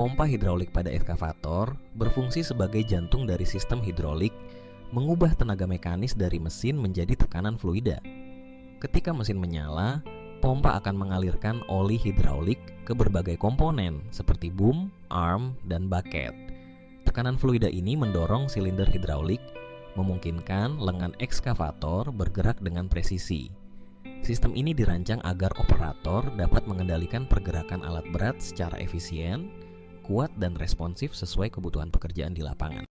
Pompa hidrolik pada ekskavator berfungsi sebagai jantung dari sistem hidrolik, mengubah tenaga mekanis dari mesin menjadi tekanan fluida. Ketika mesin menyala, pompa akan mengalirkan oli hidraulik ke berbagai komponen seperti boom, arm, dan bucket. Tekanan fluida ini mendorong silinder hidraulik, memungkinkan lengan ekskavator bergerak dengan presisi. Sistem ini dirancang agar operator dapat mengendalikan pergerakan alat berat secara efisien, kuat, dan responsif sesuai kebutuhan pekerjaan di lapangan.